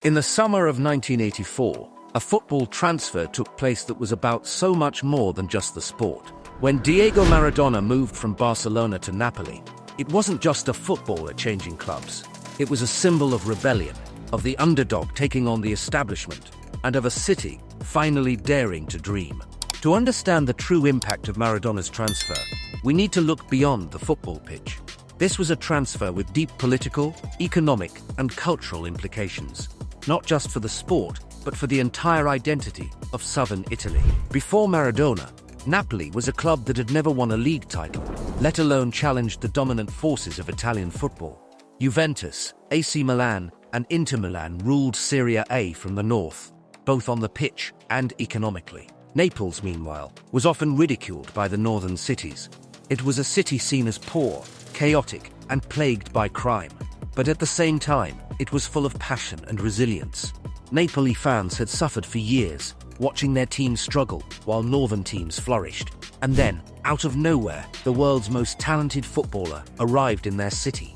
In the summer of 1984, a football transfer took place that was about so much more than just the sport. When Diego Maradona moved from Barcelona to Napoli, it wasn't just a footballer changing clubs. It was a symbol of rebellion, of the underdog taking on the establishment, and of a city finally daring to dream. To understand the true impact of Maradona's transfer, we need to look beyond the football pitch. This was a transfer with deep political, economic, and cultural implications, not just for the sport, but for the entire identity of southern Italy. Before Maradona, Napoli was a club that had never won a league title, let alone challenged the dominant forces of Italian football. Juventus, AC Milan, and Inter Milan ruled Serie A from the north, both on the pitch and economically. Naples, meanwhile, was often ridiculed by the northern cities. It was a city seen as poor, chaotic, and plagued by crime. But at the same time, it was full of passion and resilience. Napoli fans had suffered for years, watching their teams struggle while northern teams flourished. And then, out of nowhere, the world's most talented footballer arrived in their city.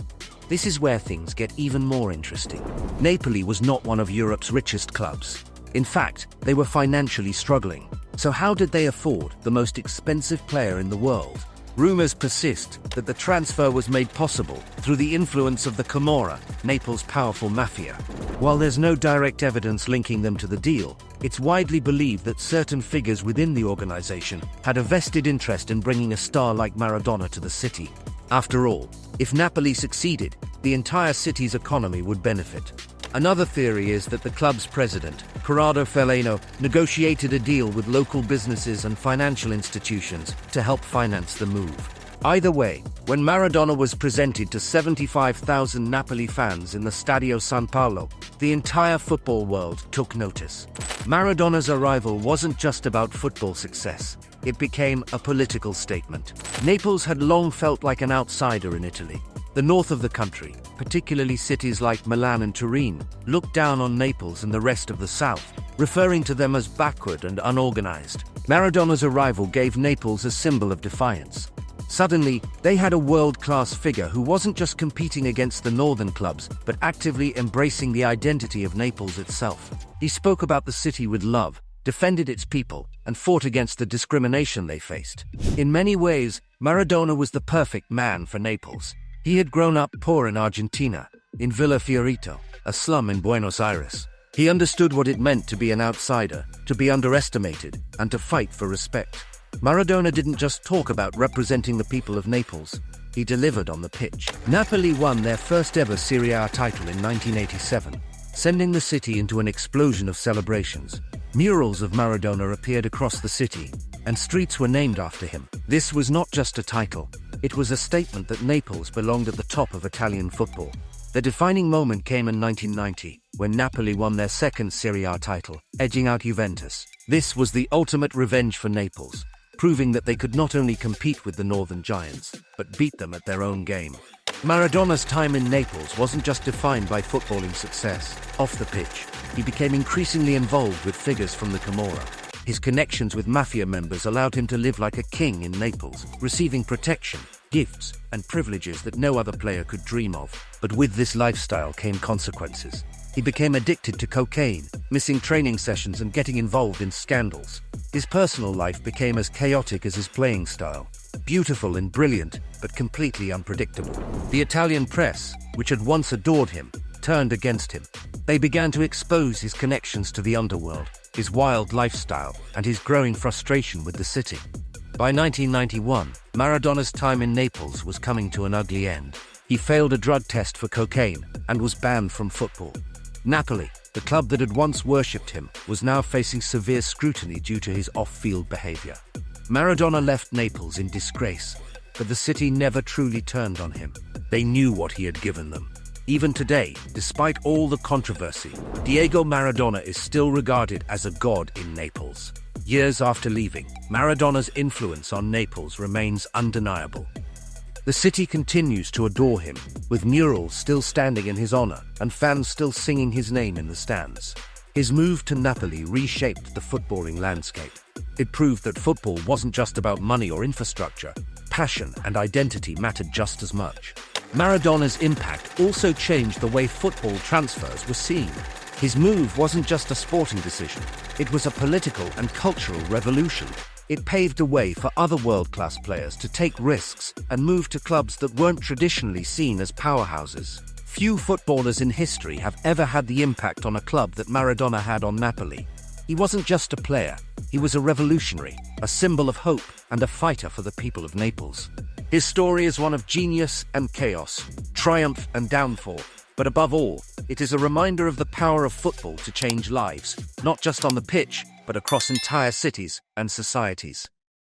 This is where things get even more interesting. Napoli was not one of Europe's richest clubs. In fact, they were financially struggling. So how did they afford the most expensive player in the world? Rumors persist that the transfer was made possible through the influence of the Camorra, Naples' powerful mafia. While there's no direct evidence linking them to the deal, it's widely believed that certain figures within the organization had a vested interest in bringing a star like Maradona to the city. After all, if Napoli succeeded, the entire city's economy would benefit. Another theory is that the club's president, Corrado Fellaino, negotiated a deal with local businesses and financial institutions to help finance the move. Either way, when Maradona was presented to 75,000 Napoli fans in the Stadio San Paolo, the entire football world took notice. Maradona's arrival wasn't just about football success. It became a political statement. Naples had long felt like an outsider in Italy. The north of the country, particularly cities like Milan and Turin, looked down on Naples and the rest of the south, referring to them as backward and unorganized. Maradona's arrival gave Naples a symbol of defiance. Suddenly, they had a world-class figure who wasn't just competing against the northern clubs, but actively embracing the identity of Naples itself. He spoke about the city with love, defended its people, and fought against the discrimination they faced. In many ways, Maradona was the perfect man for Naples. He had grown up poor in Argentina, in Villa Fiorito, a slum in Buenos Aires. He understood what it meant to be an outsider, to be underestimated, and to fight for respect. Maradona didn't just talk about representing the people of Naples, he delivered on the pitch. Napoli won their first ever Serie A title in 1987, sending the city into an explosion of celebrations. Murals of Maradona appeared across the city, and streets were named after him. This was not just a title, it was a statement that Naples belonged at the top of Italian football. The defining moment came in 1990, when Napoli won their second Serie A title, edging out Juventus. This was the ultimate revenge for Naples, proving that they could not only compete with the northern giants, but beat them at their own game. Maradona's time in Naples wasn't just defined by footballing success. Off the pitch, he became increasingly involved with figures from the Camorra. His connections with mafia members allowed him to live like a king in Naples, receiving protection, gifts, and privileges that no other player could dream of. But with this lifestyle came consequences. He became addicted to cocaine, missing training sessions and getting involved in scandals. His personal life became as chaotic as his playing style. Beautiful and brilliant, but completely unpredictable. The Italian press, which had once adored him, turned against him. They began to expose his connections to the underworld, his wild lifestyle, and his growing frustration with the city. By 1991, Maradona's time in Naples was coming to an ugly end. He failed a drug test for cocaine and was banned from football. Napoli, the club that had once worshipped him, was now facing severe scrutiny due to his off-field behavior. Maradona left Naples in disgrace, but the city never truly turned on him. They knew what he had given them. Even today, despite all the controversy, Diego Maradona is still regarded as a god in Naples. Years after leaving, Maradona's influence on Naples remains undeniable. The city continues to adore him, with murals still standing in his honor and fans still singing his name in the stands. His move to Napoli reshaped the footballing landscape. It proved that football wasn't just about money or infrastructure. Passion and identity mattered just as much. Maradona's impact also changed the way football transfers were seen. His move wasn't just a sporting decision, it was a political and cultural revolution. It paved a way for other world-class players to take risks and move to clubs that weren't traditionally seen as powerhouses. Few footballers in history have ever had the impact on a club that Maradona had on Napoli. He wasn't just a player, he was a revolutionary, a symbol of hope, and a fighter for the people of Naples. His story is one of genius and chaos, triumph and downfall, but above all, it is a reminder of the power of football to change lives, not just on the pitch, but across entire cities and societies.